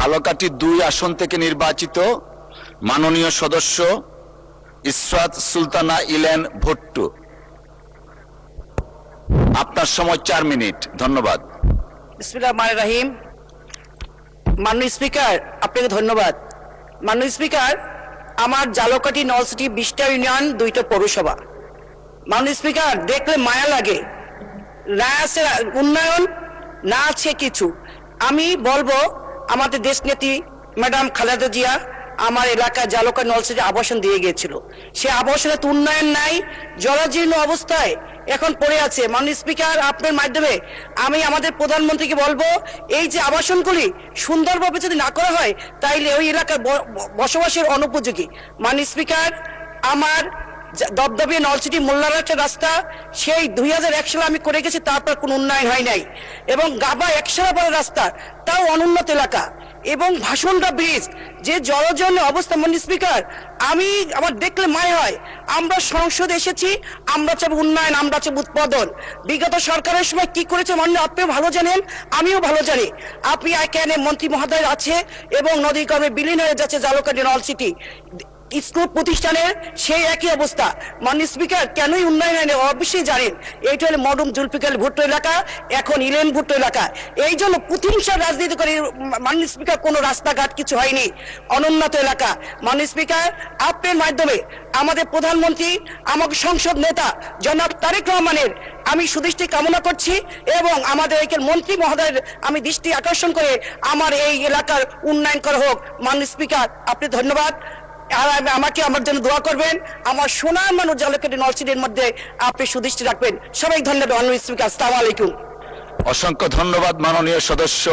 ঝালকাঠি 2 আসন থেকে নির্বাচিত মাননীয় সদস্য ইসরাত সুলতানা ইলেন ভুট্টু। আপনার সময় 4 মিনিট। ধন্যবাদ। বিসমিল্লাহির রহমানির রহিম। মাননীয় স্পিকার, আপনাকে ধন্যবাদ। মাননীয় স্পিকার, আমার ঝালকাঠি নলছিটি 20টা ইউনিয়ন, 2টা পৌরসভা। মাননীয় স্পিকার, দেখলে মায়া লাগে, না আছে উন্নয়ন, না আছে কিছু। আমি বলবো আমাদের দেশনেত্রী ম্যাডাম খালেদা জিয়া আমার এলাকায় ঝালকাঠি নলছিটি আবাসন দিয়ে গিয়েছিল। সে আবাসনে তো উন্নয়ন নাই, জরাজীর্ণ অবস্থায় এখন পড়ে আছে। মাননীয় স্পিকার, আপনার মাধ্যমে আমি আমাদের প্রধানমন্ত্রীকে বলবো, এই যে আবাসনগুলি সুন্দরভাবে যদি না করা হয় তাইলে ওই এলাকার বসবাসের অনুপযোগী। মাননীয় স্পিকার, আমার দবদবে নলছিটি মোল্লার একটা রাস্তা সেই 2001 সালে আমি করে গেছি, তারপর কোনো উন্নয়ন হয় নাই। এবং গাবা 1 সাল পরে রাস্তা, তাও অনুন্নত এলাকা। এবং ভাষণটা ব্রিজ যে জলজন্য অবস্থা। মাননীয় স্পিকার, আমি আমার দেখলে মায় হয়। আমরা সংসদে এসেছি, আমরা চাই উন্নয়ন, আমরা চাই উৎপাদন। বিগত সরকারের সময় কি করেছে মাননীয় আপনিও ভালো জানেন, আমিও ভালো জানি। আপনি এখানে মন্ত্রী মহোদয় আছে এবং নদী কর্মে বিলীন হয়ে যাচ্ছে ঝালকাঠি নলছিটি স্কুল প্রতিষ্ঠানের সেই একই অবস্থা। মাননীয় স্পিকার, কেনই উন্নয়ন হয়নি অবশ্যই জানেন। এইটা হলো মরুম জুলফিকার ভুট্টো এলাকা, এখন ইলেন ভুট্টো এলাকা। এই জন্য প্রতিহিংসার রাজনীতি করে মাননীয় স্পিকার কোনো রাস্তাঘাট কিছু হয়নি, অনুন্নত এলাকা। মাননীয় স্পিকার, আপনার মাধ্যমে আমাদের প্রধানমন্ত্রী, আমাদের সংসদ নেতা জনাব তারেক রহমানের আমি সুদৃষ্টি কামনা করছি এবং আমাদের এখানে মন্ত্রী মহোদয়ের আমি দৃষ্টি আকর্ষণ করে আমার এই এলাকার উন্নয়ন করা হোক। মাননীয় স্পিকার, আপনি ধন্যবাদ। আর আমাকে আমার জন্য দোয়া করবেন, আমার সোনার মানুষ ঝালকাঠি নলছিটির মধ্যে আপনি সুদৃষ্টি রাখবেন। সবাই ধন্যবাদ। মাননীয় স্পিকার, আসসালামু আলাইকুম। অসংখ্য ধন্যবাদ মাননীয় সদস্য।